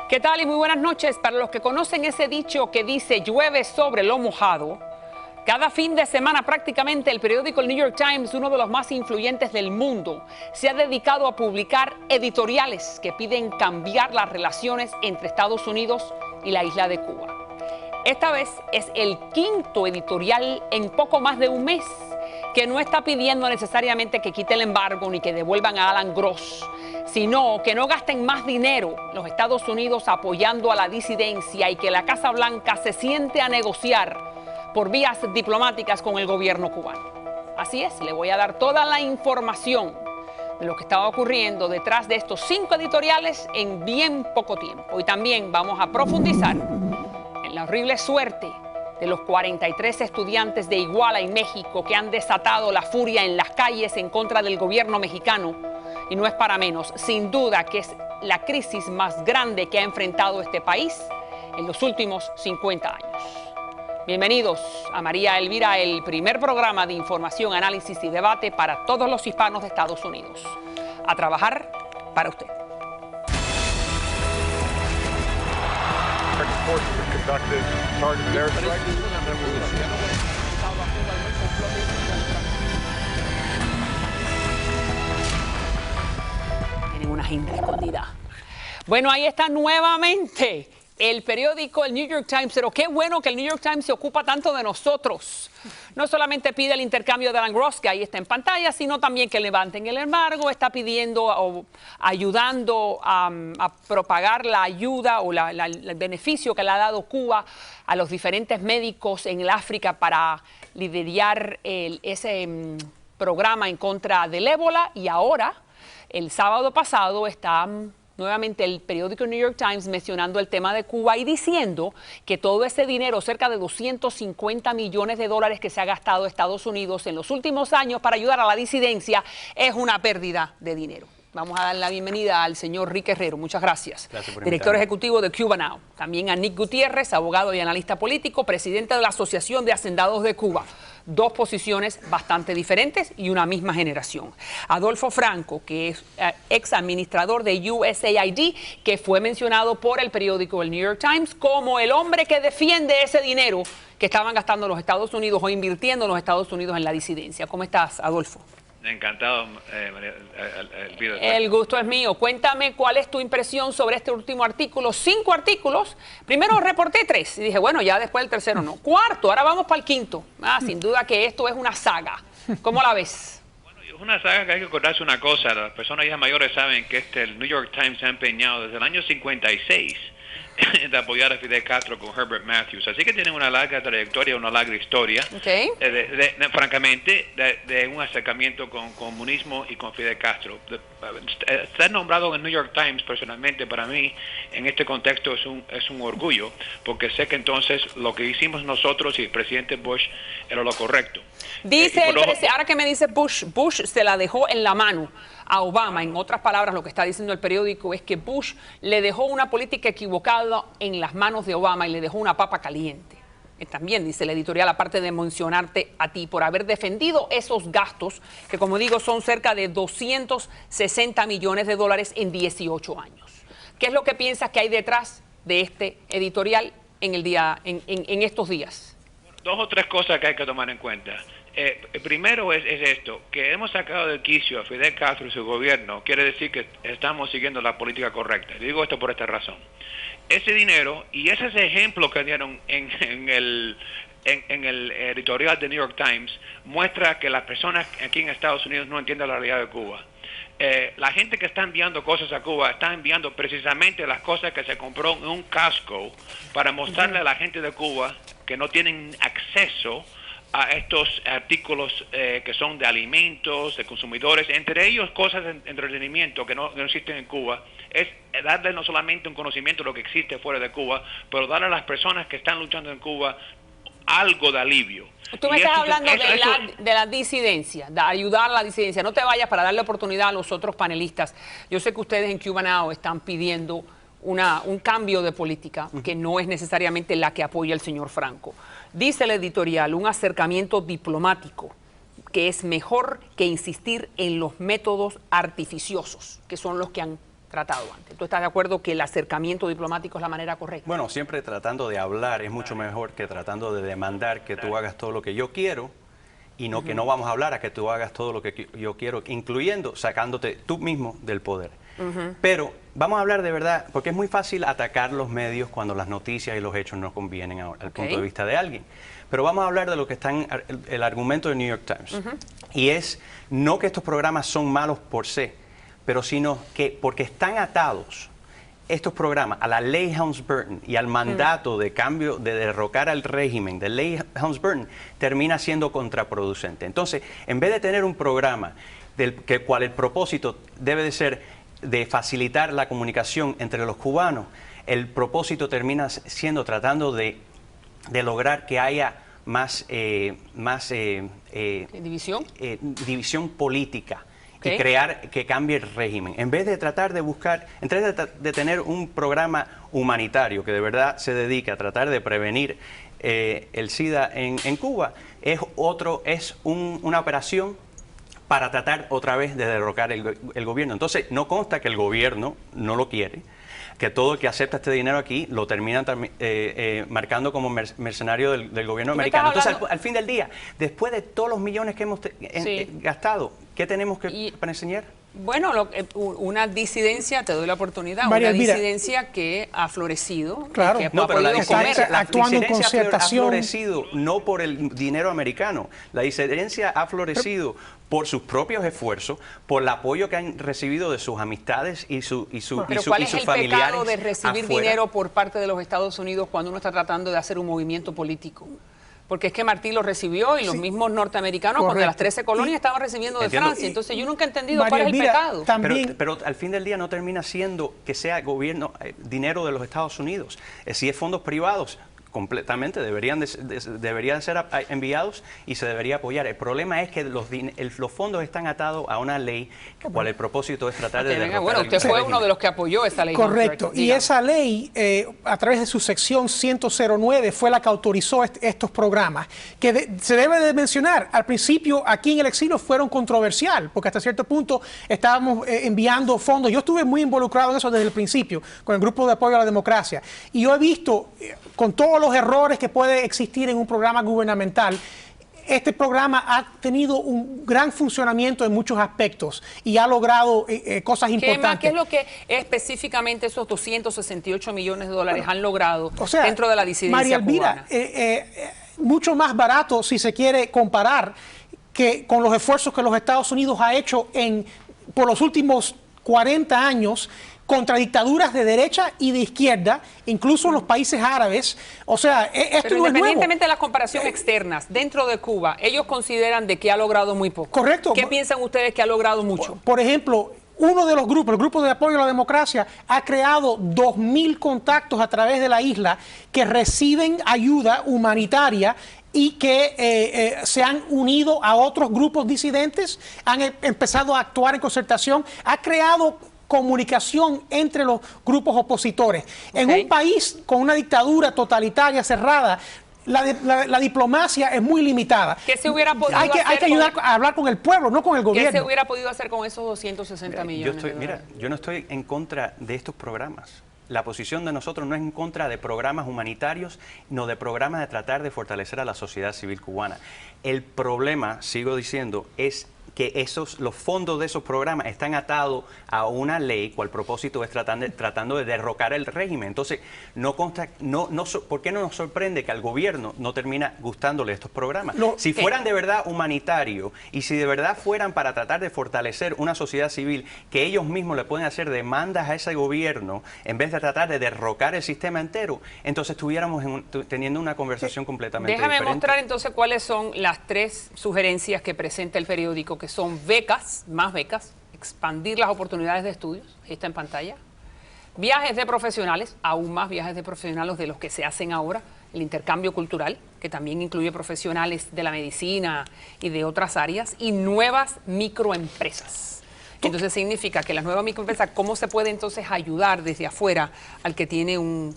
¿Qué tal y muy buenas noches? Para los que conocen ese dicho que dice llueve sobre lo mojado, cada fin de semana prácticamente el periódico El New York Times, uno de los más influyentes del mundo, se ha dedicado a publicar editoriales que piden cambiar las relaciones entre Estados Unidos y la isla de Cuba. Esta vez es el quinto editorial en poco más de un mes que no está pidiendo necesariamente que quite el embargo ni que devuelvan a Alan Gross, sino que no gasten más dinero los Estados Unidos apoyando a la disidencia y que la Casa Blanca se siente a negociar por vías diplomáticas con el gobierno cubano. Así es, le voy a dar toda la información de lo que estaba ocurriendo detrás de estos 5 editoriales en bien poco tiempo. Y también vamos a profundizar en la horrible suerte de los 43 estudiantes de Iguala en México que han desatado la furia en las calles en contra del gobierno mexicano. Y no es para menos, sin duda que es la crisis más grande que ha enfrentado este país en los últimos 50 años. Bienvenidos a María Elvira, el primer programa de información, análisis y debate para todos los hispanos de Estados Unidos. A trabajar para usted. Tienen una agenda escondida. Bueno, ahí está nuevamente el periódico El New York Times, pero qué bueno que el New York Times se ocupa tanto de nosotros. No solamente pide el intercambio de Alan Gross, que ahí está en pantalla, sino también que levanten el embargo, está pidiendo o ayudando a propagar la ayuda o el beneficio que le ha dado Cuba a los diferentes médicos en el África para liderar ese programa en contra del ébola. Y ahora, el sábado pasado, está nuevamente el periódico New York Times mencionando el tema de Cuba y diciendo que todo ese dinero, cerca de 250 millones de dólares que se ha gastado Estados Unidos en los últimos años para ayudar a la disidencia, es una pérdida de dinero. Vamos a dar la bienvenida al señor Rick Herrero. Muchas gracias. Gracias por director ejecutivo de Cuba Now. También a Nick Gutiérrez, abogado y analista político, presidente de la Asociación de Hacendados de Cuba. 2 posiciones bastante diferentes y una misma generación. Adolfo Franco, que es ex administrador de USAID, que fue mencionado por el periódico El New York Times como el hombre que defiende ese dinero que estaban gastando los Estados Unidos o invirtiendo los Estados Unidos en la disidencia. ¿Cómo estás, Adolfo? Encantado, María Elvira. El gusto es mío. Cuéntame cuál es tu impresión sobre este último artículo. 5 artículos. Primero reporté 3 y dije, bueno, ya después el tercero no. Cuarto, ahora vamos para el quinto. Sin duda que esto es una saga. ¿Cómo la ves? Bueno, es una saga que hay que acordarse una cosa. Las personas ya mayores saben que el New York Times se ha empeñado desde el año 56 de apoyar a Fidel Castro con Herbert Matthews. Así que tienen una larga trayectoria, una larga historia, francamente, de un acercamiento con comunismo y con Fidel Castro. Estar nombrado en el New York Times, personalmente, para mí, en este contexto es un orgullo, porque sé que entonces lo que hicimos nosotros y el presidente Bush era lo correcto. Dice ahora que me dice Bush se la dejó en la mano a Obama. En otras palabras, lo que está diciendo el periódico es que Bush le dejó una política equivocada en las manos de Obama y le dejó una papa caliente. También dice el editorial, aparte de mencionarte a ti por haber defendido esos gastos, que como digo son cerca de 260 millones de dólares en 18 años. ¿Qué es lo que piensas que hay detrás de este editorial en estos días? 2 o 3 cosas que hay que tomar en cuenta. Primero es esto, que hemos sacado del quicio a Fidel Castro y su gobierno, quiere decir que estamos siguiendo la política correcta. Digo esto por esta razón. Ese dinero y esos ejemplos que dieron en el editorial de New York Times muestra que las personas aquí en Estados Unidos no entienden la realidad de Cuba. La gente que está enviando cosas a Cuba está enviando precisamente las cosas que se compró en un casco para mostrarle a la gente de Cuba que no tienen acceso a estos artículos que son de alimentos, de consumidores, entre ellos cosas de entretenimiento que no existen en Cuba. Es darle no solamente un conocimiento de lo que existe fuera de Cuba, pero darle a las personas que están luchando en Cuba algo de alivio. Tú me estás hablando de la disidencia, de ayudar a la disidencia. No te vayas para darle oportunidad a los otros panelistas. Yo sé que ustedes en Cuba Now están pidiendo un cambio de política que no es necesariamente la que apoya el señor Franco. Dice el editorial, un acercamiento diplomático que es mejor que insistir en los métodos artificiosos, que son los que han tratado antes. ¿Tú estás de acuerdo que el acercamiento diplomático es la manera correcta? Bueno, siempre tratando de hablar es mucho mejor que tratando de demandar que tú hagas todo lo que yo quiero y no que no vamos a hablar a que tú hagas todo lo que yo quiero, incluyendo sacándote tú mismo del poder. Pero vamos a hablar de verdad, porque es muy fácil atacar los medios cuando las noticias y los hechos no convienen al punto de vista de alguien. Pero vamos a hablar de lo que está en el argumento del New York Times. Y es no que estos programas son malos por sí, pero sino que porque están atados estos programas a la ley Helms-Burton y al mandato de cambio, de derrocar al régimen de ley Helms-Burton, termina siendo contraproducente. Entonces, en vez de tener un programa cual el propósito debe de ser de facilitar la comunicación entre los cubanos, el propósito termina siendo tratando de lograr que haya más división política. Y crear que cambie el régimen. En vez de tratar de buscar, en vez de tener un programa humanitario que de verdad se dedique a tratar de prevenir el SIDA en Cuba, es una operación para tratar otra vez de derrocar el gobierno. Entonces, no consta que el gobierno no lo quiere, que todo el que acepta este dinero aquí lo terminan marcando como mercenario del gobierno americano. Entonces, al fin del día, después de todos los millones que hemos gastado, ¿qué tenemos para enseñar? Bueno, una disidencia, te doy la oportunidad, una disidencia que ha florecido. Claro, que no, pero la disidencia ha florecido no por el dinero americano, la disidencia ha florecido por sus propios esfuerzos, por el apoyo que han recibido de sus amistades y sus familiares. Pero ¿cuál es el pecado de recibir dinero por parte de los Estados Unidos cuando uno está tratando de hacer un movimiento político? Porque es que Martí lo recibió y los mismos norteamericanos, cuando las 13 colonias estaban recibiendo de Francia. Entonces yo nunca he entendido cuál es el pecado. Pero al fin del día no termina siendo que sea gobierno, dinero de los Estados Unidos. Si es fondos privados, completamente deberían ser enviados y se debería apoyar. El problema es que los fondos están atados a una ley cual el propósito es tratar de derrotar. Bueno, usted fue uno de los que apoyó esa ley. Correcto. Y esa ley, a través de su sección 109, fue la que autorizó estos programas. Que se debe de mencionar, al principio aquí en el exilio fueron controversial, porque hasta cierto punto estábamos enviando fondos. Yo estuve muy involucrado en eso desde el principio, con el grupo de apoyo a la democracia. Y yo he visto, con todos los errores que puede existir en un programa gubernamental, este programa ha tenido un gran funcionamiento en muchos aspectos y ha logrado cosas importantes. ¿Qué es lo que específicamente esos 268 millones de dólares han logrado dentro de la disidencia María Elvira, cubana? Mucho más barato, si se quiere comparar, que con los esfuerzos que los Estados Unidos ha hecho por los últimos 40 años contra dictaduras de derecha y de izquierda, incluso en los países árabes. O sea, esto no es nuevo. Independientemente de las comparaciones externas, dentro de Cuba, ellos consideran de que ha logrado muy poco. Correcto. ¿Qué piensan ustedes que ha logrado mucho? Por ejemplo, uno de los grupos, el Grupo de Apoyo a la Democracia, ha creado 2.000 contactos a través de la isla que reciben ayuda humanitaria y que se han unido a otros grupos disidentes, han empezado a actuar en concertación, ha creado comunicación entre los grupos opositores. En un país con una dictadura totalitaria cerrada, la diplomacia es muy limitada. ¿Qué se hubiera podido hay que ayudar a hablar con el pueblo, no con el gobierno. ¿Qué se hubiera podido hacer con esos 260 millones? Yo no estoy en contra de estos programas. La posición de nosotros no es en contra de programas humanitarios, no de programas de tratar de fortalecer a la sociedad civil cubana. El problema, sigo diciendo, es que los fondos de esos programas están atados a una ley cual propósito es tratando de derrocar el régimen. Entonces, ¿por qué no nos sorprende que al gobierno no termina gustándole estos programas? Si fueran de verdad humanitarios y si de verdad fueran para tratar de fortalecer una sociedad civil, que ellos mismos le pueden hacer demandas a ese gobierno en vez de tratar de derrocar el sistema entero, entonces estuviéramos teniendo una conversación completamente diferente. Déjame mostrar entonces cuáles son las 3 sugerencias que presenta el periódico, que son becas, más becas, expandir las oportunidades de estudios, ahí está en pantalla, viajes de profesionales, aún más viajes de profesionales de los que se hacen ahora, el intercambio cultural, que también incluye profesionales de la medicina y de otras áreas, y nuevas microempresas. Entonces significa que las nuevas microempresas, ¿cómo se puede entonces ayudar desde afuera al que tiene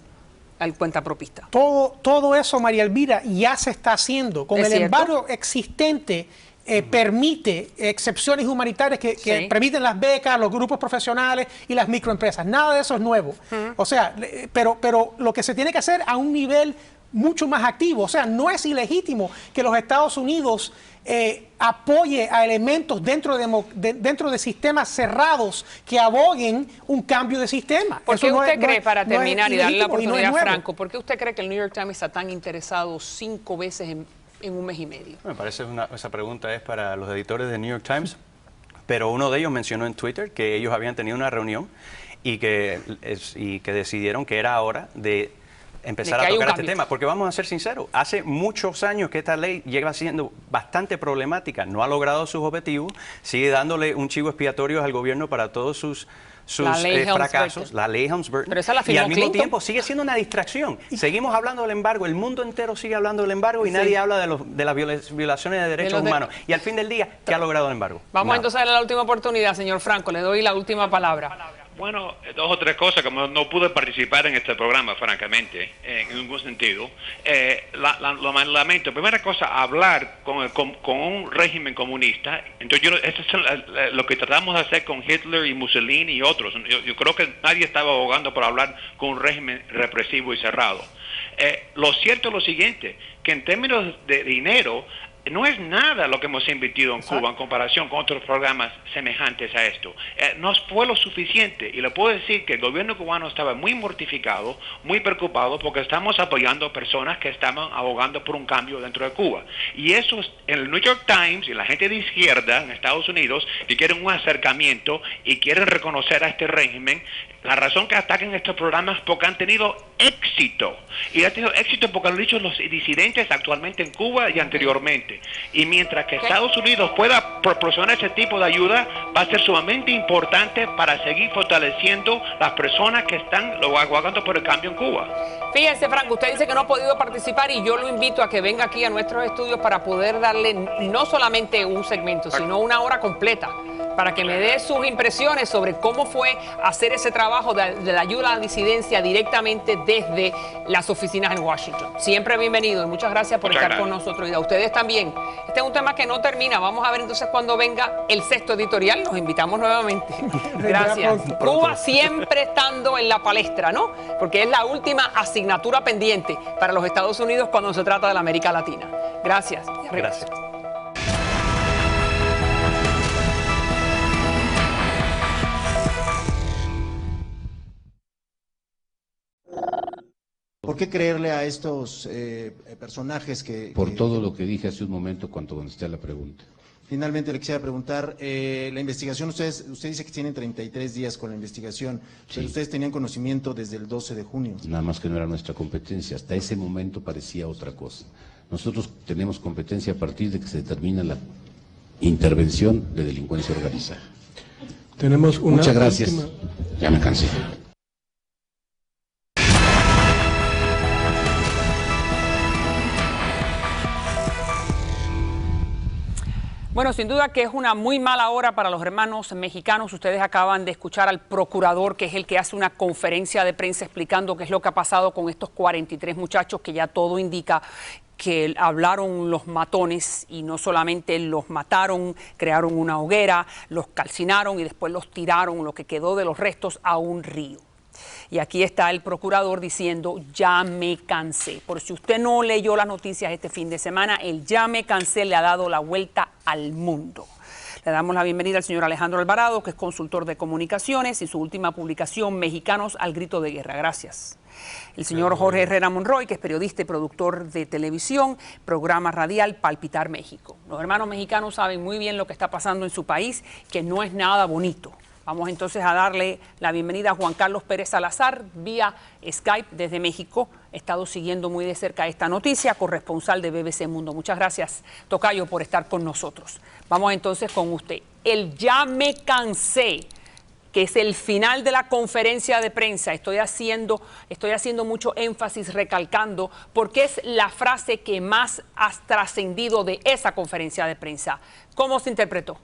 al cuentapropista? Todo eso, María Elvira, ya se está haciendo. Con el embargo existente permite excepciones humanitarias que permiten las becas, los grupos profesionales y las microempresas. Nada de eso es nuevo. O sea, pero lo que se tiene que hacer a un nivel mucho más activo. O sea, no es ilegítimo que los Estados Unidos apoye a elementos dentro de sistemas cerrados que aboguen un cambio de sistema. ¿Por qué Eso usted cree, para terminar y darle la oportunidad a Franco, por qué usted cree que el New York Times está tan interesado 5 veces en un mes y medio? Me parece esa pregunta es para los editores de New York Times, pero uno de ellos mencionó en Twitter que ellos habían tenido una reunión y que decidieron que era hora de empezar a tocar este tema, porque vamos a ser sinceros, hace muchos años que esta ley lleva siendo bastante problemática, no ha logrado sus objetivos, sigue dándole un chivo expiatorio al gobierno para todos sus fracasos, la ley Helms-Burton, y al mismo tiempo sigue siendo una distracción. Seguimos hablando del embargo, el mundo entero sigue hablando del embargo y nadie habla de las violaciones de derechos humanos. Y al fin del día, ¿qué ha logrado el embargo? Vamos entonces a darle la última oportunidad, señor Franco, le doy la última palabra. Bueno, 2 o 3 cosas, como no pude participar en este programa, francamente, en ningún sentido. Lo lamento. Primera cosa, hablar con un régimen comunista. Entonces, eso es lo que tratamos de hacer con Hitler y Mussolini y otros. Yo creo que nadie estaba abogando por hablar con un régimen represivo y cerrado. Lo cierto es lo siguiente, que en términos de dinero, no es nada lo que hemos invertido en Cuba en comparación con otros programas semejantes a esto. No fue lo suficiente, y le puedo decir que el gobierno cubano estaba muy mortificado, muy preocupado, porque estamos apoyando a personas que estaban abogando por un cambio dentro de Cuba. Y eso, en el New York Times y la gente de izquierda en Estados Unidos, que quieren un acercamiento y quieren reconocer a este régimen, la razón que ataquen estos programas es porque han tenido éxito. Y han tenido éxito porque lo han dicho los disidentes actualmente en Cuba y anteriormente. Y mientras que Estados Unidos pueda proporcionar ese tipo de ayuda, va a ser sumamente importante para seguir fortaleciendo las personas que están abogando por el cambio en Cuba. Fíjense, Franco, usted dice que no ha podido participar y yo lo invito a que venga aquí a nuestros estudios para poder darle no solamente un segmento, sino una hora completa, para que me dé sus impresiones sobre cómo fue hacer ese trabajo de la ayuda a la disidencia directamente desde las oficinas en Washington. Siempre bienvenido y muchas gracias por estar con nosotros y a ustedes también. Este es un tema que no termina. Vamos a ver entonces cuando venga el sexto editorial. Nos invitamos nuevamente. Gracias. Cuba siempre estando en la palestra, ¿no? Porque es la última asignatura pendiente para los Estados Unidos cuando se trata de la América Latina. Gracias. Gracias. ¿Por qué creerle a estos personajes que... Por todo lo que dije hace un momento cuando contesté a la pregunta. Finalmente le quisiera preguntar, la investigación, usted dice que tienen 33 días con la investigación, pero ustedes tenían conocimiento desde el 12 de junio. Nada más que no era nuestra competencia, hasta ese momento parecía otra cosa. Nosotros tenemos competencia a partir de que se determina la intervención de delincuencia organizada. Tenemos una Muchas gracias, ya me cansé. Bueno, sin duda que es una muy mala hora para los hermanos mexicanos. Ustedes acaban de escuchar al procurador, que es el que hace una conferencia de prensa explicando qué es lo que ha pasado con estos 43 muchachos, que ya todo indica que hablaron los matones y no solamente los mataron, crearon una hoguera, los calcinaron y después los tiraron, lo que quedó de los restos, a un río. Y aquí está el procurador diciendo, ya me cansé. Por si usted no leyó las noticias este fin de semana, el ya me cansé le ha dado la vuelta al mundo. Le damos la bienvenida al señor Alejandro Alvarado, que es consultor de comunicaciones, y su última publicación, Mexicanos al grito de guerra. Gracias. El señor Jorge Herrera Monroy, que es periodista y productor de televisión, programa radial Palpitar México. Los hermanos mexicanos saben muy bien lo que está pasando en su país, que no es nada bonito. Vamos entonces a darle la bienvenida a Juan Carlos Pérez Salazar, vía Skype desde México. He estado siguiendo muy de cerca esta noticia, corresponsal de BBC Mundo. Muchas gracias, tocayo, por estar con nosotros. Vamos entonces con usted. El ya me cansé, que es el final de la conferencia de prensa. Estoy haciendo mucho énfasis recalcando porque es la frase que más ha trascendido de esa conferencia de prensa. ¿Cómo se interpretó?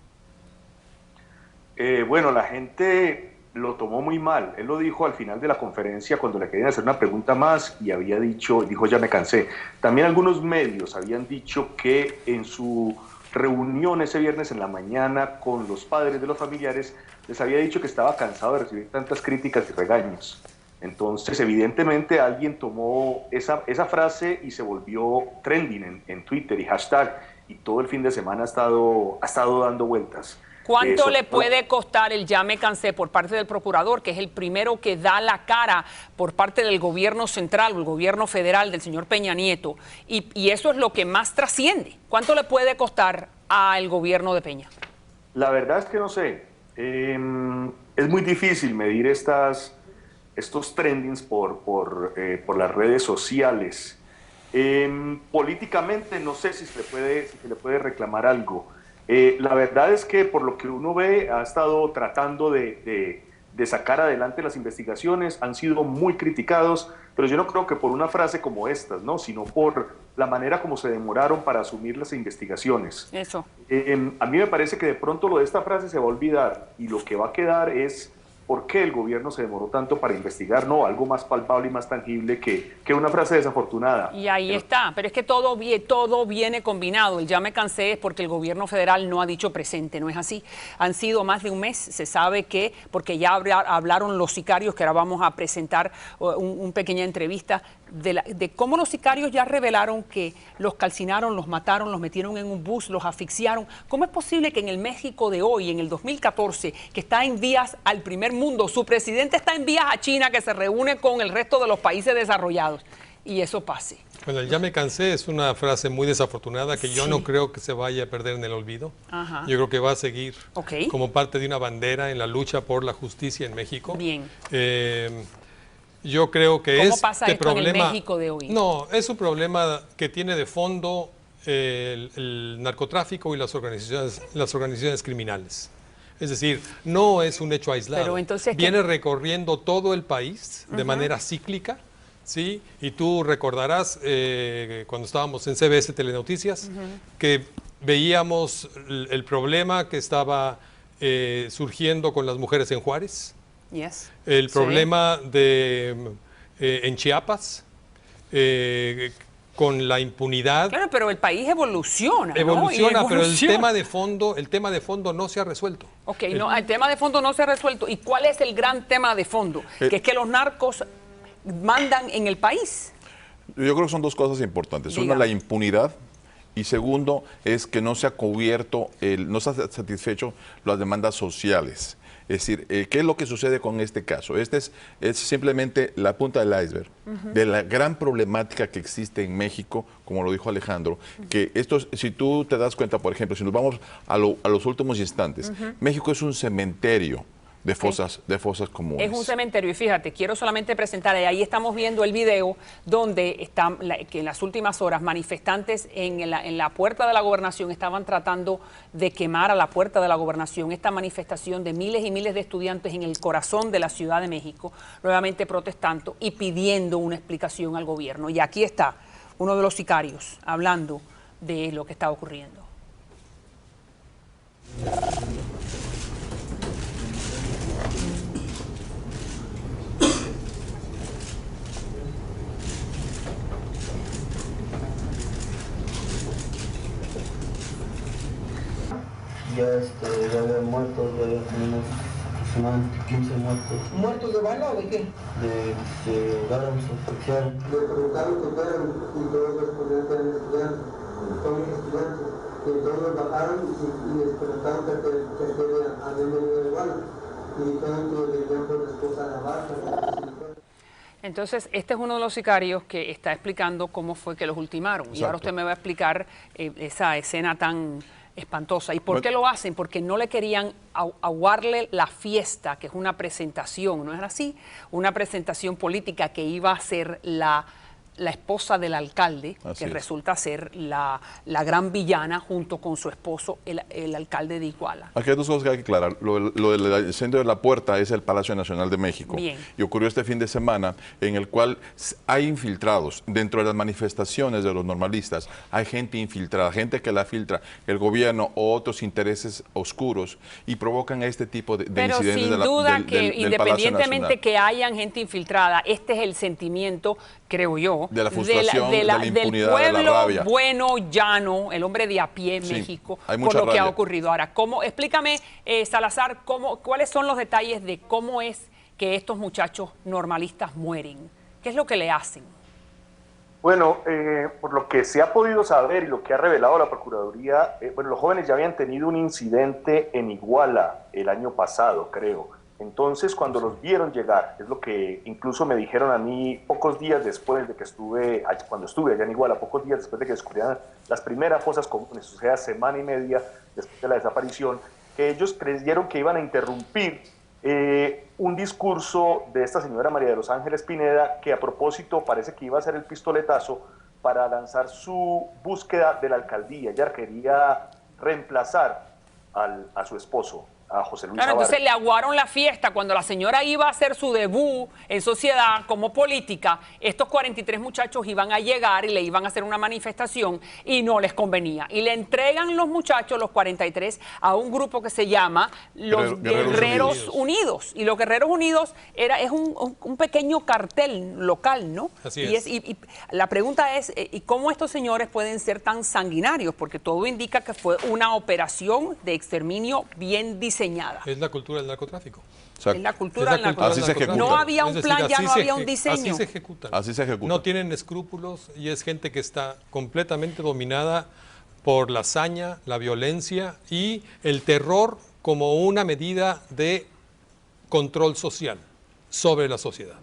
Bueno, la gente lo tomó muy mal. Él lo dijo al final de la conferencia cuando le querían hacer una pregunta más y dijo ya me cansé. También algunos medios habían dicho que en su reunión ese viernes en la mañana con los padres de los familiares, les había dicho que estaba cansado de recibir tantas críticas y regaños. Entonces, evidentemente, alguien tomó esa frase y se volvió trending en Twitter y hashtag, y todo el fin de semana ha estado dando vueltas. ¿Cuánto le puede costar el ya me cansé por parte del procurador, que es el primero que da la cara por parte del gobierno central o el gobierno federal del señor Peña Nieto? Y eso es lo que más trasciende. ¿Cuánto le puede costar al gobierno de Peña? La verdad es que no sé. Es muy difícil medir estos trendings por las redes sociales. Políticamente no sé si se le puede reclamar algo. La verdad es que por lo que uno ve ha estado tratando de sacar adelante las investigaciones, han sido muy criticados, pero yo no creo que por una frase como estas, ¿no? Sino por la manera como se demoraron para asumir las investigaciones. Eso. A mí me parece que de pronto lo de esta frase se va a olvidar y lo que va a quedar es por qué el gobierno se demoró tanto para investigar, no, algo más palpable y más tangible que una frase desafortunada. Y ahí está, pero es que todo viene combinado. El ya me cansé es porque el gobierno federal no ha dicho presente, ¿no es así? Han sido más de un mes, se sabe que, porque ya hablaron los sicarios, que ahora vamos a presentar una pequeña entrevista de cómo los sicarios ya revelaron que los calcinaron, los mataron, los metieron en un bus, los asfixiaron. ¿Cómo es posible que en el México de hoy, en el 2014, que está en vías al primer mundo, su presidente está en vías a China, que se reúne con el resto de los países desarrollados, y eso pase? Bueno, el ya me cansé es una frase muy desafortunada que yo no creo que se vaya a perder en el olvido. Ajá. Yo creo que va a seguir como parte de una bandera en la lucha por la justicia en México. Bien. Yo creo que ¿Cómo pasa esto en el México de hoy? No, es un problema que tiene de fondo el narcotráfico y las organizaciones criminales. Es decir, no es un hecho aislado. Pero entonces, viene recorriendo todo el país de manera cíclica, ¿sí? Y tú recordarás cuando estábamos en CBS Telenoticias que veíamos el problema que estaba surgiendo con las mujeres en Juárez. Yes. El problema en Chiapas, con la impunidad. Claro, pero el país evoluciona. Evoluciona, ¿no? pero el tema de fondo no se ha resuelto. Ok, el tema de fondo no se ha resuelto. ¿Y cuál es el gran tema de fondo? Que es que los narcos mandan en el país. Yo creo que son dos cosas importantes. Una, la impunidad. Y segundo, es que no se ha cubierto, no se ha satisfecho las demandas sociales. Es decir, ¿qué es lo que sucede con este caso? Este es simplemente la punta del iceberg de la gran problemática que existe en México, como lo dijo Alejandro, que esto, si tú te das cuenta, por ejemplo, si nos vamos a los últimos instantes, México es un cementerio de fosas comunes. Es un cementerio y fíjate, quiero solamente presentar, ahí estamos viendo el video donde están, que en las últimas horas manifestantes en la puerta de la gobernación estaban tratando de quemar a la puerta de la gobernación esta manifestación de miles y miles de estudiantes en el corazón de la Ciudad de México, nuevamente protestando y pidiendo una explicación al gobierno. Y aquí está uno de los sicarios hablando de lo que está ocurriendo. Ya había muertos, ya había como unos aproximadamente 15 muertos. ¿Muertos de bala o de qué? De bala superficial. Le preguntaron que fueron y todos respondieron que eran estudiantes. Son mis estudiantes. Y entonces bajaron y les preguntaron que habían venido de bala. Y dijeron que venían por la esposa de la barca. Entonces, este es uno de los sicarios que está explicando cómo fue que los ultimaron. Exacto. Y ahora usted me va a explicar esa escena tan espantosa. ¿Y por qué lo hacen? Porque no le querían aguarle la fiesta, que es una presentación, ¿no es así? Una presentación política que iba a ser la esposa del alcalde, que resulta ser la gran villana junto con su esposo, el alcalde de Iguala. Aquí hay dos cosas que hay que aclarar. Lo del incendio de la puerta es el Palacio Nacional de México. Bien. Y ocurrió este fin de semana en el cual hay infiltrados. Dentro de las manifestaciones de los normalistas hay gente infiltrada, gente que la filtra el gobierno o otros intereses oscuros y provocan este tipo de incidentes. Pero sin duda que independientemente que hayan gente infiltrada, este es el sentimiento creo yo, de la frustración, de la impunidad, del pueblo de la rabia. bueno, llano, el hombre de a pie en Sí, México, hay por mucha lo que ha rabia. ocurrido. Ahora, explícame, Salazar, cuáles son los detalles de cómo es que estos muchachos normalistas mueren. ¿Qué es lo que le hacen? Bueno, por lo que se ha podido saber y lo que ha revelado la Procuraduría, bueno, los jóvenes ya habían tenido un incidente en Iguala el año pasado, creo. Entonces, cuando los vieron llegar, es lo que incluso me dijeron a mí pocos días después de que cuando estuve allá en Iguala, pocos días después de que descubrieran las primeras fosas comunes, o sea, semana y media después de la desaparición, que ellos creyeron que iban a interrumpir un discurso de esta señora María de los Ángeles Pineda, que a propósito parece que iba a ser el pistoletazo para lanzar su búsqueda de la alcaldía. Ella quería reemplazar a su esposo, a José Luis Claro, Navarro. entonces le aguaron la fiesta cuando la señora iba a hacer su debut en sociedad como política. Estos 43 muchachos iban a llegar y le iban a hacer una manifestación y no les convenía. Y le entregan los muchachos, los 43, a un grupo que se llama los Guerreros Unidos. Y los Guerreros Unidos es un pequeño cartel local, ¿no? Así es. Y la pregunta es, ¿y cómo estos señores pueden ser tan sanguinarios? Porque todo indica que fue una operación de exterminio bien diseñada. Es la cultura del narcotráfico. Es la cultura del narcotráfico. Así se ejecuta. No había un plan, ya no había un diseño. Así se ejecutan. Así se ejecuta. No tienen escrúpulos y es gente que está completamente dominada por la hazaña, la violencia y el terror como una medida de control social sobre la sociedad.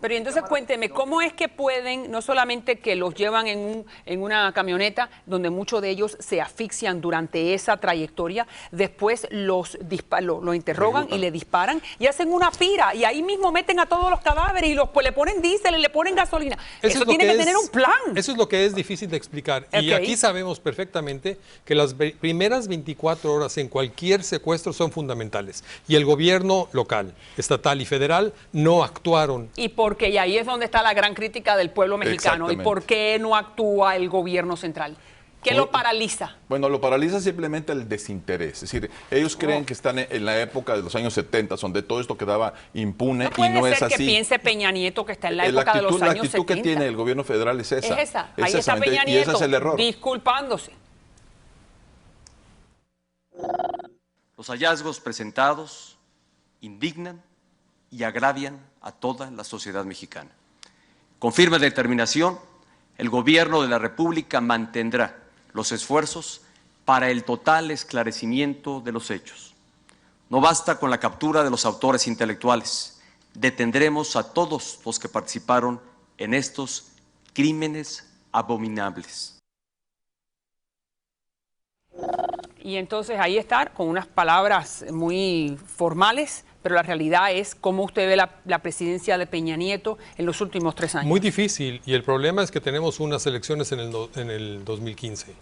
Pero entonces cuénteme, ¿cómo es que pueden, no solamente que los llevan en una camioneta donde muchos de ellos se asfixian durante esa trayectoria, después lo interrogan y le disparan y hacen una pira y ahí mismo meten a todos los cadáveres y le ponen diésel y le ponen gasolina? Eso tiene que tener un plan. Eso es lo que es difícil de explicar. Y Okay. aquí sabemos perfectamente que las primeras 24 horas en cualquier secuestro son fundamentales. Y el gobierno local, estatal y federal no actuaron. Y ahí es donde está la gran crítica del pueblo mexicano. ¿Y por qué no actúa el gobierno central? ¿Qué lo paraliza? Bueno, lo paraliza simplemente el desinterés. Es decir, ellos creen que están en la época de los años 70, donde todo esto quedaba impune y no es así. Que piense Peña Nieto que está en la época de los años 70. La actitud que tiene el gobierno federal es esa. Es esa. Ahí está Peña Nieto, y ese es el error. disculpándose. Los hallazgos presentados indignan y agravian a toda la sociedad mexicana. Con firme determinación, el Gobierno de la República mantendrá los esfuerzos para el total esclarecimiento de los hechos. No basta con la captura de los autores intelectuales. Detendremos a todos los que participaron en estos crímenes abominables. Y entonces ahí está, con unas palabras muy formales, pero la realidad es cómo usted ve la presidencia de Peña Nieto en los últimos 3 años. Muy difícil, y el problema es que tenemos unas elecciones en el 2015.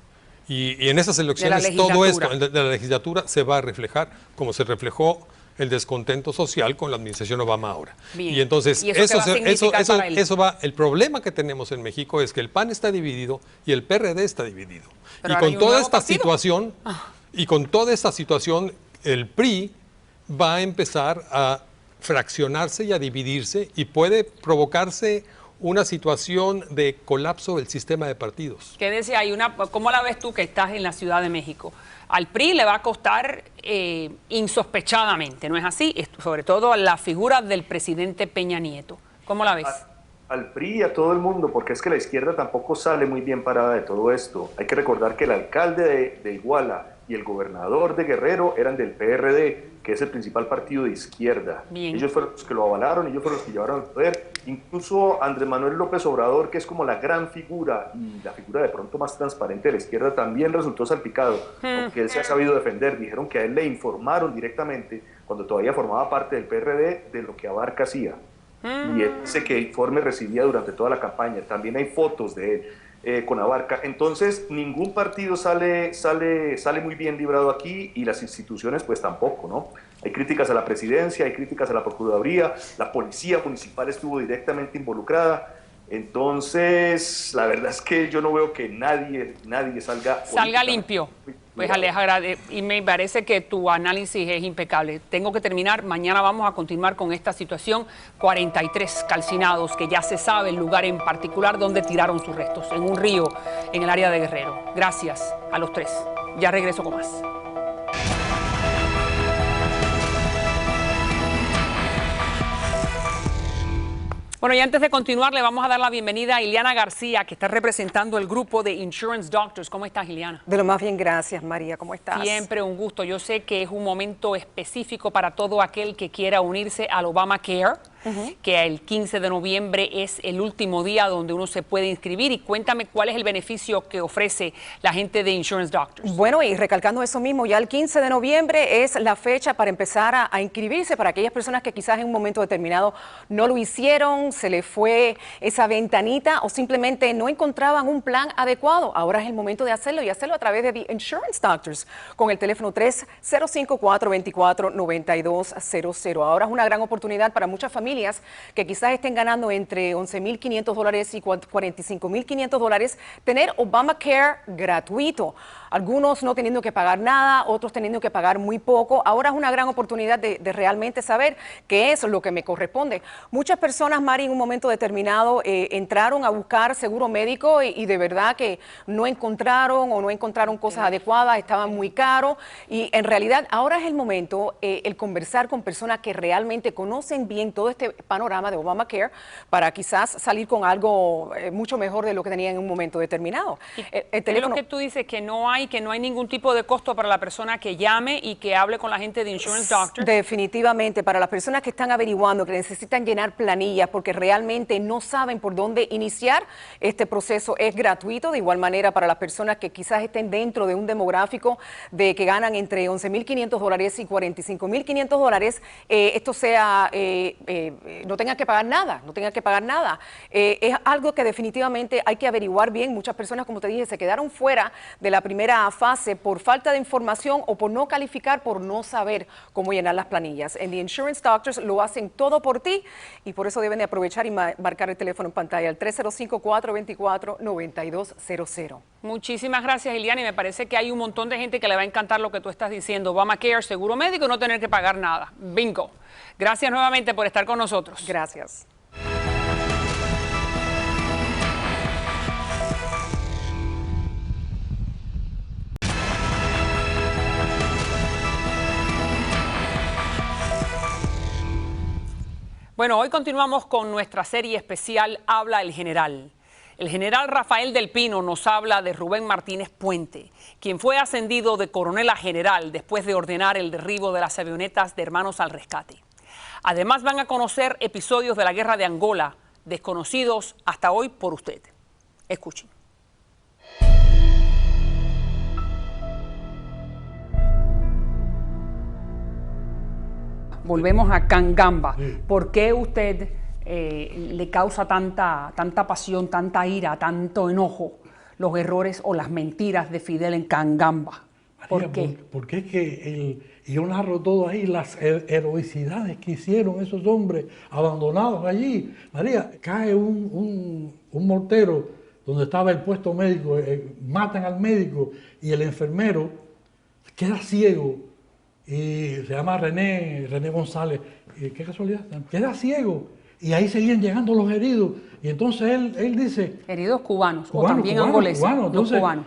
Y en esas elecciones todo esto de la legislatura se va a reflejar como se reflejó el descontento social con la administración Obama ahora. Bien. Y entonces ¿Y eso va. El problema que tenemos en México es que el PAN está dividido y el PRD está dividido. Pero Y con toda esta situación, el PRI va a empezar a fraccionarse y a dividirse y puede provocarse una situación de colapso del sistema de partidos. Quédese ahí, ¿cómo la ves tú que estás en la Ciudad de México? Al PRI le va a costar insospechadamente, ¿no es así? Sobre todo a la figura del presidente Peña Nieto. ¿Cómo la ves? Al PRI y a todo el mundo, porque es que la izquierda tampoco sale muy bien parada de todo esto. Hay que recordar que el alcalde de Iguala y el gobernador de Guerrero eran del PRD, que es el principal partido de izquierda. Bien. Ellos fueron los que lo avalaron, ellos fueron los que llevaron al poder. Incluso Andrés Manuel López Obrador, que es como la gran figura y la figura de pronto más transparente de la izquierda, también resultó salpicado, porque él se ha sabido defender. Dijeron que a él le informaron directamente, cuando todavía formaba parte del PRD, de lo que Abarca hacía. Y él dice que informe recibía durante toda la campaña. También hay fotos de él con Abarca. Entonces, ningún partido sale muy bien librado aquí, y las instituciones pues tampoco, ¿no? Hay críticas a la presidencia, hay críticas a la Procuraduría, la policía municipal estuvo directamente involucrada. Entonces, la verdad es que yo no veo que nadie salga limpio. Pues y me parece que tu análisis es impecable. Tengo que terminar. Mañana vamos a continuar con esta situación. 43 calcinados, que ya se sabe el lugar en particular donde tiraron sus restos, en un río en el área de Guerrero. Gracias a los tres. Ya regreso con más. Bueno, y antes de continuar, le vamos a dar la bienvenida a Iliana García, que está representando el grupo de Insurance Doctors. ¿Cómo estás, Iliana? De lo más bien, gracias, María. ¿Cómo estás? Siempre un gusto. Yo sé que es un momento específico para todo aquel que quiera unirse al Obamacare, que el 15 de noviembre es el último día donde uno se puede inscribir. Y cuéntame cuál es el beneficio que ofrece la gente de Insurance Doctors. Bueno, y recalcando eso mismo, ya el 15 de noviembre es la fecha para empezar a inscribirse para aquellas personas que quizás en un momento determinado no lo hicieron, se les fue esa ventanita o simplemente no encontraban un plan adecuado. Ahora es el momento de hacerlo y hacerlo a través de The Insurance Doctors con el teléfono 305-424-9200. Ahora es una gran oportunidad para muchas familias que quizás estén ganando entre $11,500 y $45,500 tener Obamacare gratuito. Algunos no teniendo que pagar nada, otros teniendo que pagar muy poco. Ahora es una gran oportunidad de realmente saber qué es lo que me corresponde. Muchas personas, Mari, en un momento determinado entraron a buscar seguro médico y de verdad que no encontraron cosas adecuadas, estaban muy caros y en realidad ahora es el momento el conversar con personas que realmente conocen bien todo este panorama de Obamacare para quizás salir con algo mucho mejor de lo que tenían en un momento determinado. Es lo que tú dices, que no hay ningún tipo de costo para la persona que llame y que hable con la gente de Insurance Doctors. Definitivamente, para las personas que están averiguando, que necesitan llenar planillas porque realmente no saben por dónde iniciar, este proceso es gratuito. De igual manera, para las personas que quizás estén dentro de un demográfico de que ganan entre $11,500 y $45,500, esto sea, no tengan que pagar nada, es algo que definitivamente hay que averiguar bien. Muchas personas, como te dije, se quedaron fuera de la primera fase por falta de información o por no calificar, por no saber cómo llenar las planillas. En The Insurance Doctors lo hacen todo por ti y por eso deben de aprovechar y marcar el teléfono en pantalla, el 305-424-9200. Muchísimas gracias, Iliana, y me parece que hay un montón de gente que le va a encantar lo que tú estás diciendo. Obamacare, seguro médico, no tener que pagar nada. Bingo. Gracias nuevamente por estar con nosotros. Gracias. Bueno, hoy continuamos con nuestra serie especial Habla el General. El general Rafael del Pino nos habla de Rubén Martínez Puente, quien fue ascendido de coronel a general después de ordenar el derribo de las avionetas de Hermanos al Rescate. Además van a conocer episodios de la guerra de Angola, desconocidos hasta hoy por usted. Escuchen. Volvemos a Cangamba. ¿Por qué usted le causa tanta pasión, tanta ira, tanto enojo los errores o las mentiras de Fidel en Cangamba? ¿Por qué? Porque es que yo narro todo ahí, las heroicidades que hicieron esos hombres abandonados allí. María, cae un mortero donde estaba el puesto médico, matan al médico y el enfermero queda ciego. Y se llama René González. Qué casualidad, queda ciego. Y ahí seguían llegando los heridos. Y entonces él dice... Heridos cubanos, o también angoleses. Entonces, con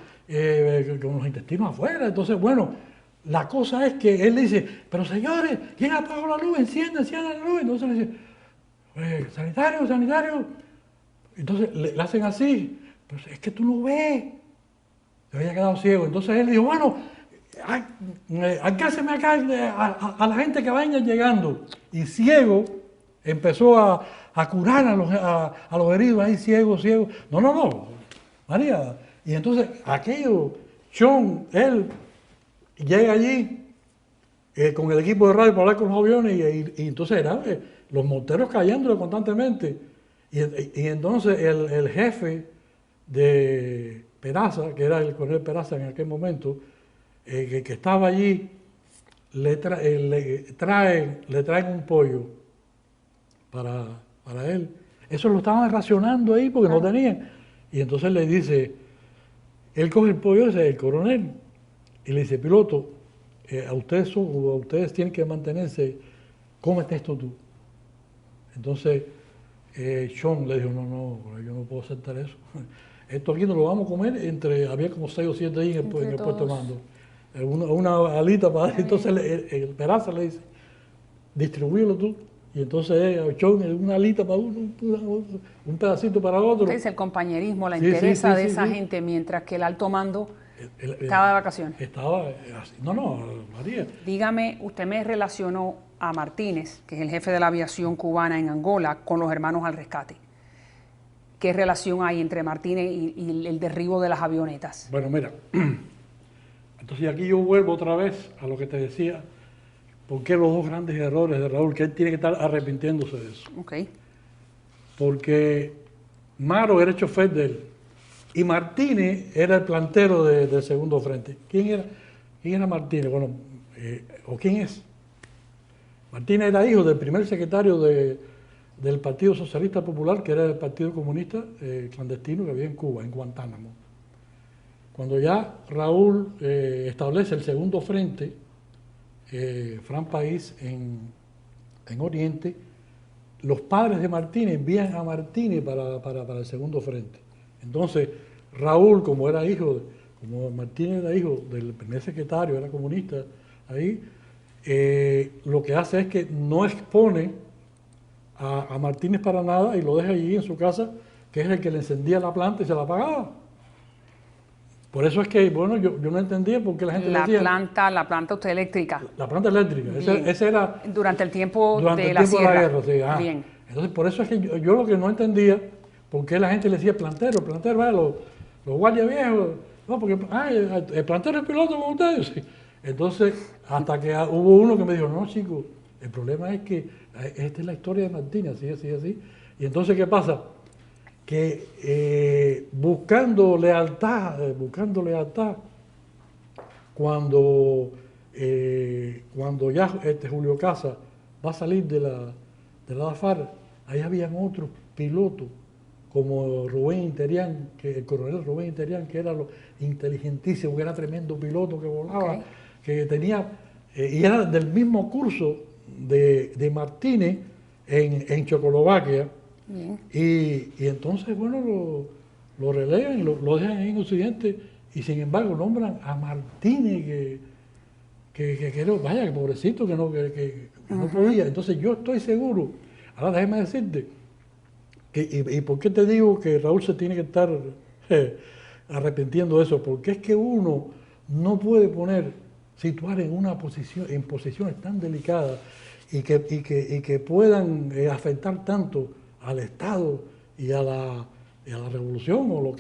los intestinos afuera. Entonces, bueno, la cosa es que él dice, pero señores, ¿quién apagó la luz? Encienda la luz. Entonces le dice, sanitario. Entonces le hacen así. Pero es que tú no ves. Se había quedado ciego. Entonces él dijo, bueno, alcánceme acá a la gente que vayan llegando. Y ciego empezó a curar a los heridos ahí, ciego. No, María. Y entonces Sean, él llega allí con el equipo de radio para hablar con los aviones y entonces eran los morteros cayéndole constantemente. Y entonces el jefe de Peraza, que era el coronel Peraza en aquel momento, que estaba allí, le traen un pollo para él Eso lo estaban racionando ahí porque no tenían. Y entonces le dice, él coge el pollo ese, el coronel, y le dice, piloto, ustedes tienen que mantenerse, cómete esto tú. Entonces, Sean le dijo, no, yo no puedo aceptar eso. Esto aquí nos lo vamos a comer había como 6 o 7 ahí en el puesto de mando. Una alita para entonces el Peraza le dice, distribúyelo tú. Y entonces Sean, una alita para uno, un pedacito para otro. Usted dice el compañerismo, la entereza de esa gente, mientras que el alto mando estaba de vacaciones. Estaba así. No, María. Dígame, usted me relacionó a Martínez, que es el jefe de la aviación cubana en Angola, con los hermanos al rescate. ¿Qué relación hay entre Martínez y el derribo de las avionetas? Bueno, mira, entonces aquí yo vuelvo otra vez a lo que te decía, porque los dos grandes errores de Raúl, que él tiene que estar arrepintiéndose de eso. Okay. Porque Maro era el chofer de él y Martínez era el plantero del segundo frente. ¿Quién era Martínez? Bueno, ¿o quién es? Martínez era hijo del primer secretario del Partido Socialista Popular, que era el Partido Comunista clandestino que había en Cuba, en Guantánamo. Cuando ya Raúl establece el segundo frente, Fran País en Oriente, los padres de Martínez envían a Martínez para el segundo frente. Entonces, Raúl, como Martínez era hijo del primer secretario, era comunista, ahí, lo que hace es que no expone a Martínez para nada y lo deja allí en su casa, que es el que le encendía la planta y se la apagaba. Por eso es que, bueno, yo no entendía por qué la gente decía... La planta usted eléctrica. La planta eléctrica, ese era... Durante el tiempo de la guerra, sí. Bien. Entonces, por eso es que yo lo que no entendía, por qué la gente le decía plantero, los guardias viejos, no, porque el plantero es piloto con ustedes. Sí. Entonces, hasta que hubo uno que me dijo, no, chicos, el problema es que esta es la historia de Martínez, así. Y entonces, ¿qué pasa? Que buscando lealtad, cuando ya Julio Casa va a salir de la DAFAR, ahí habían otros pilotos, como Rubén Interián, el coronel Rubén Interián, que era inteligentísimo, que era tremendo piloto, que volaba, que tenía, y era del mismo curso de Martínez en Checoslovaquia. Y entonces, bueno, lo relegan, lo dejan ahí en Occidente, y sin embargo nombran a Martínez, que vaya, que pobrecito, que no podía. Entonces yo estoy seguro, ahora déjame decirte, y por qué te digo que Raúl se tiene que estar arrepintiendo de eso, porque es que uno no puede situar en posiciones tan delicadas y que puedan afectar tanto al Estado y a la revolución, o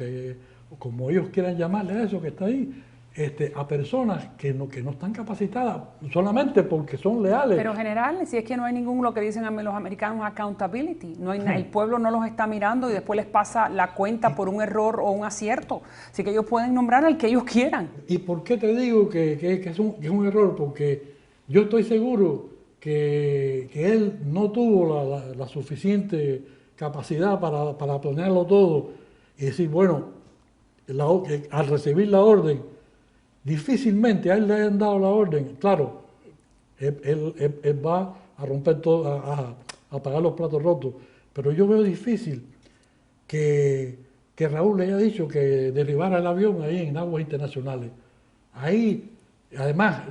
como ellos quieran llamarle a eso que está ahí, a personas que no están capacitadas solamente porque son leales. Pero general, si es que no hay ningún, lo que dicen los americanos, accountability, el pueblo no los está mirando y después les pasa la cuenta por un error o un acierto, así que ellos pueden nombrar al que ellos quieran. ¿Y por qué te digo que es un error? Porque yo estoy seguro que él no tuvo la suficiente capacidad para planearlo todo y decir, bueno, al recibir la orden, difícilmente a él le hayan dado la orden. Claro, él va a romper todo, a pagar los platos rotos, pero yo veo difícil que Raúl le haya dicho que derribara el avión ahí en aguas internacionales. Ahí, además,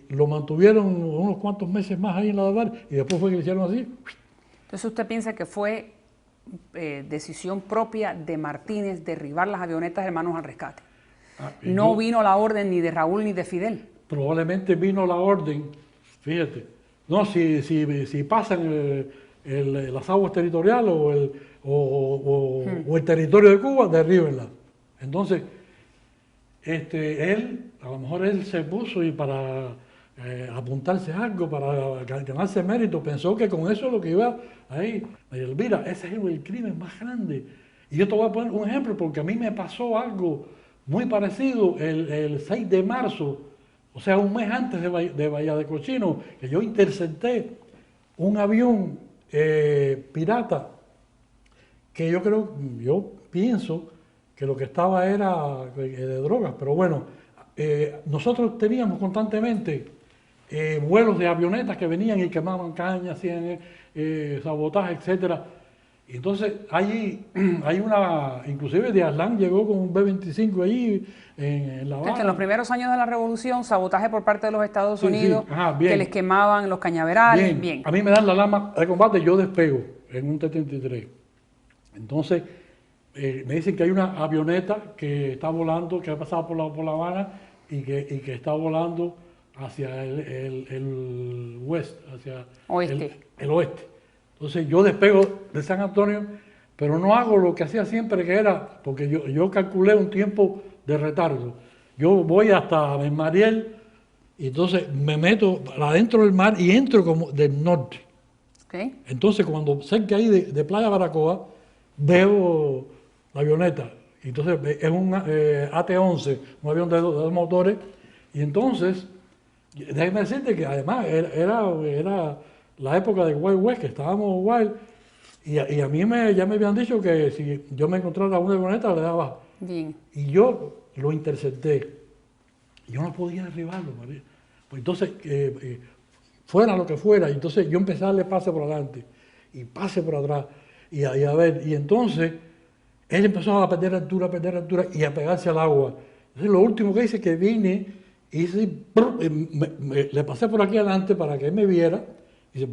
lo mantuvieron unos cuantos meses más ahí en la DAFAR y después fue que le hicieron así. Entonces usted piensa que fue decisión propia de Martínez derribar las avionetas Hermanos al Rescate. No vino la orden ni de Raúl ni de Fidel. Probablemente vino la orden, fíjate, no, si pasan las aguas territoriales o el territorio de Cuba, derríbenla. Entonces, a lo mejor él se puso y para apuntarse algo, para ganarse mérito, pensó que con eso lo que iba ahí. Mira, ese es el crimen más grande. Y yo te voy a poner un ejemplo, porque a mí me pasó algo muy parecido el 6 de marzo, o sea, un mes antes de Bahía de Cochino, que yo intercepté un avión pirata que yo pienso que lo que estaba era de drogas, pero bueno, nosotros teníamos constantemente vuelos de avionetas que venían y quemaban cañas, hacían sabotaje, etcétera. Y entonces hay una, inclusive de Aslan llegó con un B-25 ahí en La Habana. En los primeros años de la revolución, sabotaje por parte de los Estados Unidos, Ajá, que les quemaban los cañaverales, bien. A mí me dan la alarma de combate, yo despego en un T-33. Entonces me dicen que hay una avioneta que está volando, que ha pasado por La Habana y que está volando hacia el oeste, hacia el oeste. Entonces yo despego de San Antonio, pero no hago lo que hacía siempre, que era, porque yo calculé un tiempo de retardo. Yo voy hasta Mariel y entonces me meto adentro del mar y entro como del norte. Okay. Entonces cuando cerca ahí de Playa Baracoa, veo la avioneta. Entonces es un AT-11, un avión de dos motores, y entonces, déjeme decirte que además era la época de Wild West, que estábamos wild, y a mí ya me habían dicho que si yo me encontrara una avioneta le daba. Bien. Y yo lo intercepté. Yo no podía derribarlo, María. Pues entonces, fuera lo que fuera, y entonces yo empecé a darle pase por adelante y pase por atrás. Y entonces él empezó a perder altura y a pegarse al agua. Entonces lo último que hice es que vine y le pasé por aquí adelante para que él me viera. Y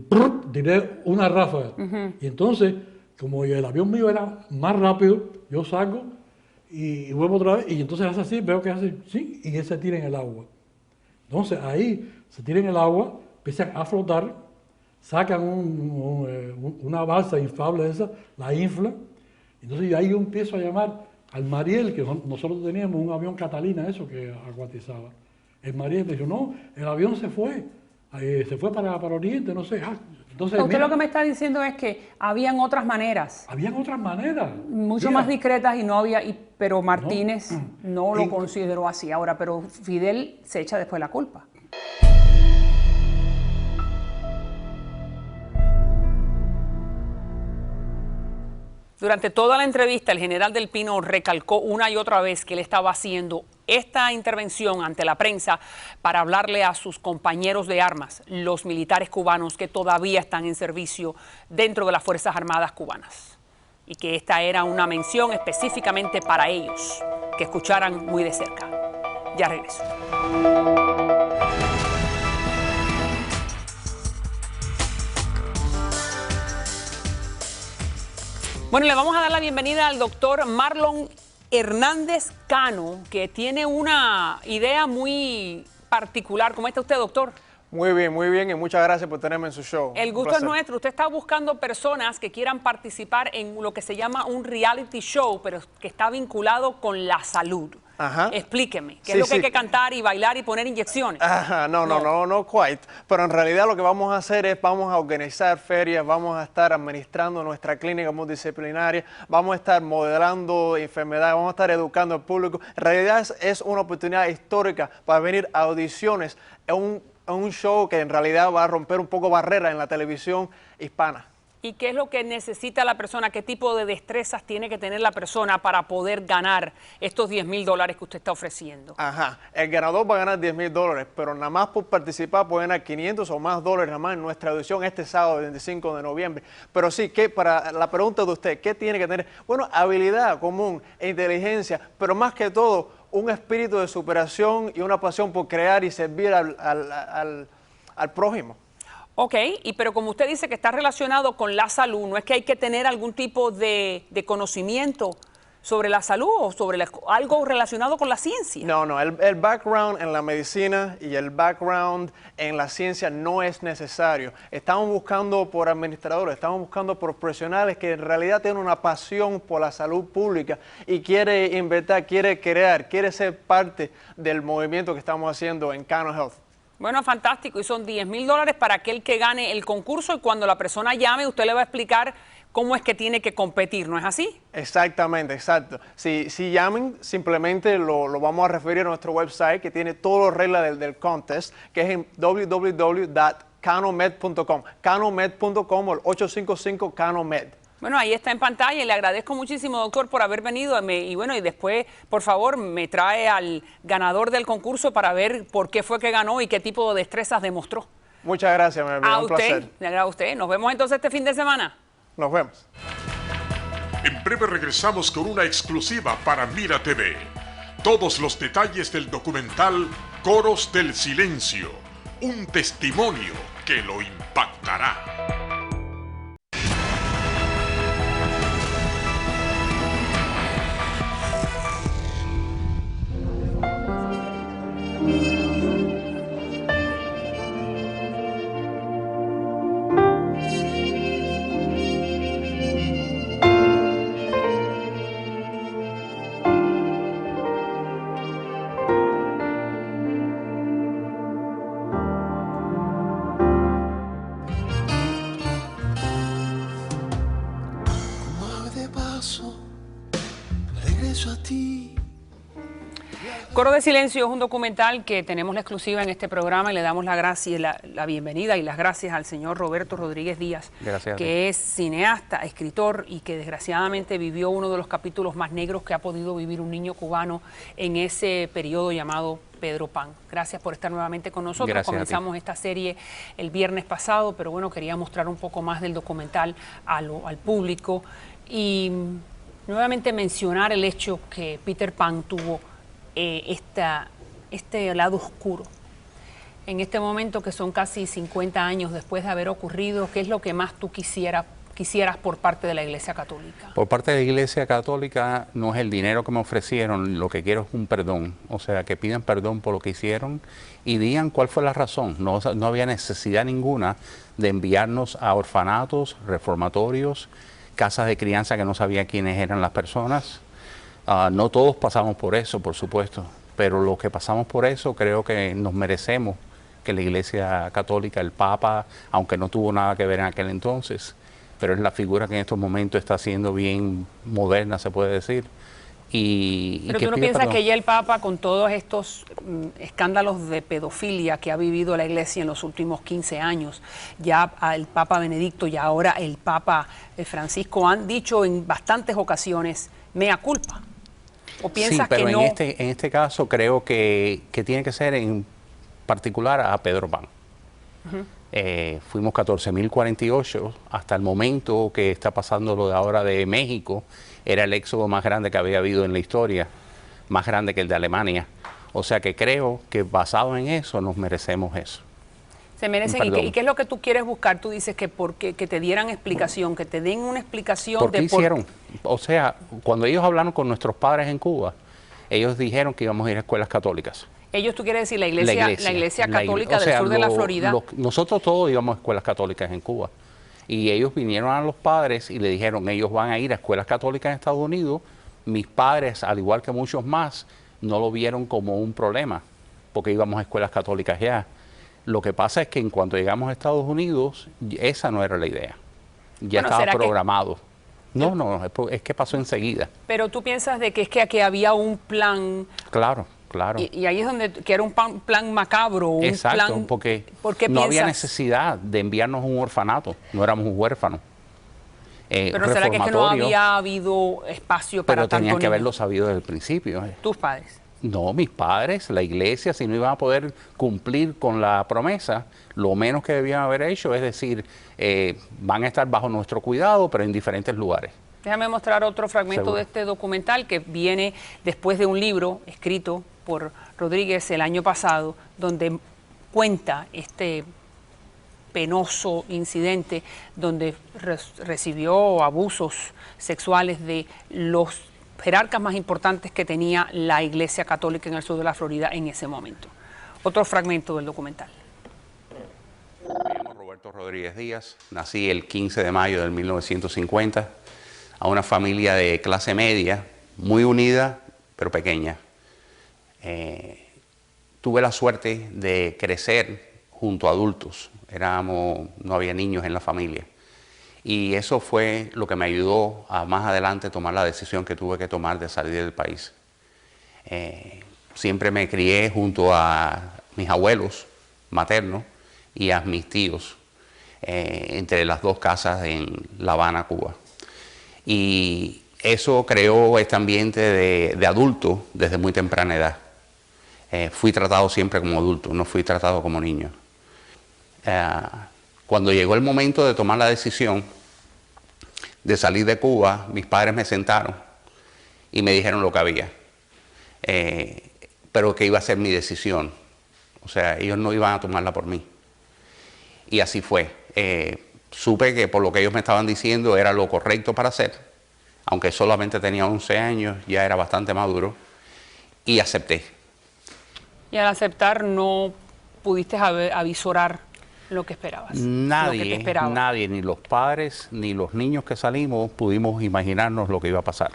tiré una ráfaga. Y entonces, como el avión mío era más rápido, yo salgo y vuelvo otra vez. Y entonces hace así, veo que hace sí, y él se tira en el agua. Entonces ahí se tira en el agua, empiezan a flotar, sacan una balsa inflable esa, la inflan. Entonces ahí yo empiezo a llamar al Mariel, que nosotros teníamos un avión Catalina, eso que aguatizaba. El Mariel me dijo, no, el avión se fue para Oriente, no sé. Entonces, Usted lo que me está diciendo es que habían otras maneras. Habían otras maneras. Mucho más discretas y no había, pero Martínez no lo consideró así. Ahora, pero Fidel se echa después la culpa. Durante toda la entrevista, el general Del Pino recalcó una y otra vez que él estaba haciendo esta intervención ante la prensa para hablarle a sus compañeros de armas, los militares cubanos que todavía están en servicio dentro de las Fuerzas Armadas cubanas. Y que esta era una mención específicamente para ellos, que escucharan muy de cerca. Ya regreso. Bueno, le vamos a dar la bienvenida al doctor Marlon Hernández Cano, que tiene una idea muy particular. ¿Cómo está usted, doctor? Muy bien, y muchas gracias por tenerme en su show. El gusto es nuestro. Usted está buscando personas que quieran participar en lo que se llama un reality show, pero que está vinculado con la salud. Ajá. Explíqueme, ¿qué es lo que hay que cantar y bailar y poner inyecciones? Ajá, no quite. Pero en realidad lo que vamos a hacer es, vamos a organizar ferias, vamos a estar administrando nuestra clínica multidisciplinaria, vamos a estar modelando enfermedades, vamos a estar educando al público. En realidad es una oportunidad histórica para venir a audiciones en un show que en realidad va a romper un poco barreras en la televisión hispana. ¿Y qué es lo que necesita la persona? ¿Qué tipo de destrezas tiene que tener la persona para poder ganar estos $10,000 que usted está ofreciendo? Ajá, el ganador va a ganar $10,000, pero nada más por participar puede ganar $500 o más nada más en nuestra audición este sábado 25 de noviembre. Pero sí, que para la pregunta de usted, ¿qué tiene que tener? Bueno, habilidad común e inteligencia, pero más que todo, un espíritu de superación y una pasión por crear y servir al prójimo. Ok, pero como usted dice que está relacionado con la salud, ¿no es que hay que tener algún tipo de conocimiento sobre la salud o sobre algo relacionado con la ciencia? No, el background en la medicina y el background en la ciencia no es necesario. Estamos buscando por administradores, estamos buscando por profesionales que en realidad tienen una pasión por la salud pública y quiere invertir, quiere crear, quiere ser parte del movimiento que estamos haciendo en Cano Health. Bueno, fantástico. Y son $10,000 para aquel que gane el concurso y cuando la persona llame usted le va a explicar cómo es que tiene que competir, ¿no es así? Exactamente, exacto. Si llamen, simplemente lo vamos a referir a nuestro website que tiene todas las reglas del contest, que es en www.canomed.com. Canomed.com o el 855-CANOMED. Bueno, ahí está en pantalla y le agradezco muchísimo, doctor, por haber venido. Y bueno, y después, por favor, me trae al ganador del concurso para ver por qué fue que ganó y qué tipo de destrezas demostró. Muchas gracias, mi amigo. Un placer. Le agrada a usted. Nos vemos entonces este fin de semana. Nos vemos. En breve regresamos con una exclusiva para Mira TV. Todos los detalles del documental Coros del Silencio. Un testimonio que lo impactará. Coro de Silencio es un documental que tenemos la exclusiva en este programa y le damos la bienvenida y las gracias al señor Roberto Rodríguez Díaz, que es cineasta, escritor y que desgraciadamente vivió uno de los capítulos más negros que ha podido vivir un niño cubano en ese periodo llamado Pedro Pan. Gracias por estar nuevamente con nosotros. Gracias. Comenzamos esta serie el viernes pasado, pero bueno, quería mostrar un poco más del documental al público y nuevamente mencionar el hecho que Peter Pan tuvo este lado oscuro. En este momento que son casi 50 años después de haber ocurrido, ¿qué es lo que más tú quisieras por parte de la Iglesia Católica? Por parte de la Iglesia Católica no es el dinero que me ofrecieron, lo que quiero es un perdón, o sea, que pidan perdón por lo que hicieron y digan cuál fue la razón. No había necesidad ninguna de enviarnos a orfanatos, reformatorios, casas de crianza que no sabía quiénes eran las personas. No todos pasamos por eso, por supuesto, pero los que pasamos por eso creo que nos merecemos que la Iglesia Católica, el Papa, aunque no tuvo nada que ver en aquel entonces, pero es la figura que en estos momentos está siendo bien moderna, se puede decir. Pero tú no piensas que ya el Papa, con todos estos escándalos de pedofilia que ha vivido la Iglesia en los últimos 15 años, ya el Papa Benedicto y ahora el Papa Francisco han dicho en bastantes ocasiones mea culpa? ¿O piensas sí, pero que no? En este caso creo que tiene que ser en particular a Pedro Pan. Fuimos 14.048, hasta el momento que está pasando lo de ahora de México, era el éxodo más grande que había habido en la historia, más grande que el de Alemania. O sea que creo que basado en eso nos merecemos eso. Se merecen. ¿Y qué es lo que tú quieres buscar? Tú dices que que te dieran explicación, que te den una explicación ¿Por qué de hicieron? O sea, cuando ellos hablaron con nuestros padres en Cuba, ellos dijeron que íbamos a ir a escuelas católicas. Ellos, tú quieres decir la iglesia católica del sur de la Florida. Nosotros todos íbamos a escuelas católicas en Cuba. Y ellos vinieron a los padres y le dijeron, ellos van a ir a escuelas católicas en Estados Unidos. Mis padres, al igual que muchos más, no lo vieron como un problema, porque íbamos a escuelas católicas ya. Lo que pasa es que en cuanto llegamos a Estados Unidos, esa no era la idea. Ya estaba programado. No, es que pasó enseguida. Pero tú piensas de que es que aquí había un plan. Claro. Y ahí es donde que era un plan macabro. Exacto, porque no había necesidad de enviarnos a un orfanato, no éramos un huérfano. Pero ¿será que es que no había habido espacio para tanto Pero tenían que niño? haberlo sabido desde el principio. ¿Tus padres? No, mis padres, la iglesia, si no iban a poder cumplir con la promesa, lo menos que debían haber hecho es decir, van a estar bajo nuestro cuidado, pero en diferentes lugares. Déjame mostrar otro fragmento Seguro. de este documental que viene después de un libro escrito por Rodríguez el año pasado, donde cuenta este penoso incidente donde recibió abusos sexuales de los jerarcas más importantes que tenía la Iglesia Católica en el sur de la Florida en ese momento. Otro fragmento del documental. Me llamo Roberto Rodríguez Díaz, nací el 15 de mayo de 1950 a una familia de clase media, muy unida, pero pequeña. Tuve la suerte de crecer junto a adultos, no había niños en la familia. Y eso fue lo que me ayudó a más adelante tomar la decisión que tuve que tomar de salir del país. Siempre me crié junto a mis abuelos maternos y a mis tíos, entre las dos casas en La Habana, Cuba. Y eso creó este ambiente de adulto desde muy temprana edad. Fui tratado siempre como adulto, no fui tratado como niño. Cuando llegó el momento de tomar la decisión de salir de Cuba, mis padres me sentaron y me dijeron lo que había, pero que iba a ser mi decisión. O sea, ellos no iban a tomarla por mí. Y así fue. Supe que por lo que ellos me estaban diciendo era lo correcto para hacer, aunque solamente tenía 11 años, ya era bastante maduro, y acepté. Y al aceptar no pudiste avisorar lo que esperabas. Nadie, lo que te esperaba. nadie, ni los padres, ni los niños que salimos, pudimos imaginarnos lo que iba a pasar.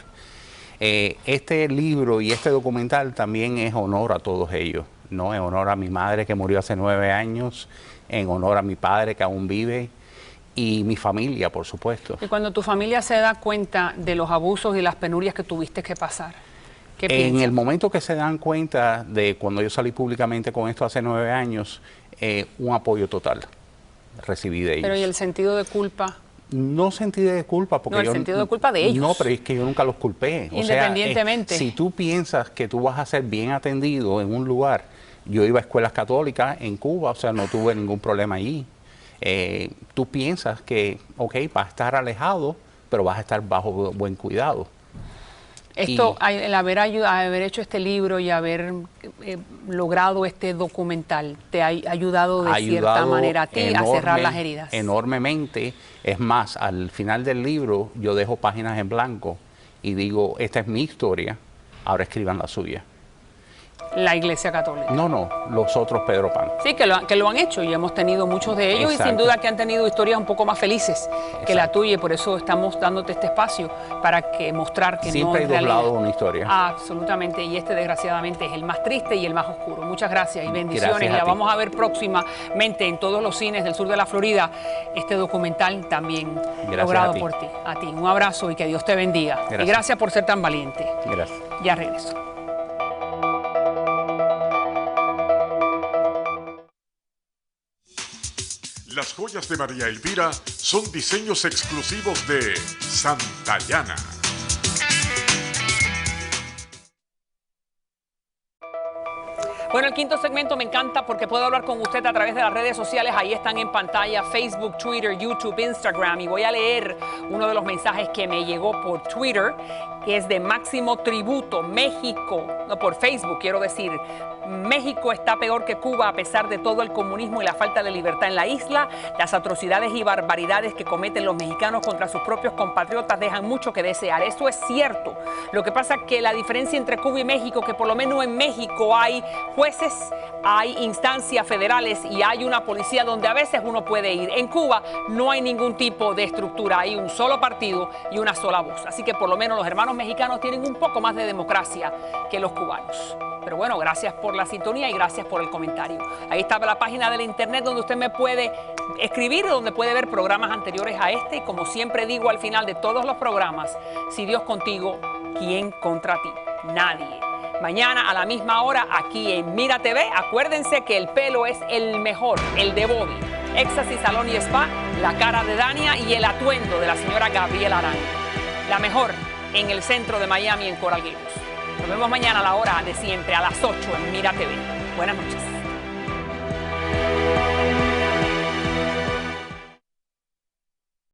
Este libro y este documental también es honor a todos ellos, ¿no? En honor a mi madre que murió hace 9 años, en honor a mi padre que aún vive, y mi familia, por supuesto. Y cuando tu familia se da cuenta de los abusos y las penurias que tuviste que pasar, ¿qué piensas? En el momento que se dan cuenta de cuando yo salí públicamente con esto hace 9 años, un apoyo total recibí de ellos. Pero ¿y el sentido de culpa? No sentí de culpa porque no, el sentido de culpa de ellos. No, pero es que yo nunca los culpé. Independientemente. O sea, si tú piensas que tú vas a ser bien atendido en un lugar, yo iba a escuelas católicas en Cuba, o sea, no tuve ningún problema allí. Tú piensas que, ok, vas a estar alejado, pero vas a estar bajo buen cuidado. Esto, el haber hecho este libro y haber logrado este documental, ¿te ha ayudado de cierta manera a ti a cerrar las heridas? Enormemente. Es más, al final del libro yo dejo páginas en blanco y digo, esta es mi historia, ahora escriban la suya. La Iglesia Católica. No, los otros Pedro Pan. Sí, que lo han hecho y hemos tenido muchos de ellos. Exacto. Y sin duda que han tenido historias un poco más felices que la tuya, y por eso estamos dándote este espacio para mostrar que siempre no es hay dos lados de una historia. Absolutamente, y este desgraciadamente es el más triste y el más oscuro. Muchas gracias y bendiciones. La vamos a ver próximamente en todos los cines del sur de la Florida, este documental también logrado por ti. A ti, un abrazo y que Dios te bendiga. Gracias. Y gracias por ser tan valiente. Gracias. Ya regreso. Las joyas de María Elvira son diseños exclusivos de Santayana. Bueno, el quinto segmento me encanta porque puedo hablar con usted a través de las redes sociales. Ahí están en pantalla: Facebook, Twitter, YouTube, Instagram. Y voy a leer uno de los mensajes que me llegó por Twitter, que es de Máximo Tributo, México. No, por Facebook, quiero decir. México está peor que Cuba a pesar de todo el comunismo y la falta de libertad en la isla. Las atrocidades y barbaridades que cometen los mexicanos contra sus propios compatriotas dejan mucho que desear. Eso es cierto. Lo que pasa es que la diferencia entre Cuba y México, que por lo menos en México hay jueces, hay instancias federales y hay una policía donde a veces uno puede ir. En Cuba no hay ningún tipo de estructura, hay un solo partido y una sola voz. Así que por lo menos los hermanos mexicanos tienen un poco más de democracia que los cubanos. Pero bueno, gracias por la sintonía y gracias por el comentario. Ahí está la página de la internet donde usted me puede escribir, donde puede ver programas anteriores a este. Y como siempre digo al final de todos los programas, si Dios contigo, ¿quién contra ti? Nadie. Mañana a la misma hora aquí en Mira TV. Acuérdense que el pelo es el mejor, el de Bobby. Éxtasis Salón y Spa, la cara de Dania y el atuendo de la señora Gabriela Arán. La mejor en el centro de Miami, en Coral Gables. Nos vemos mañana a la hora de siempre, a las 8 en Mira TV. Buenas noches.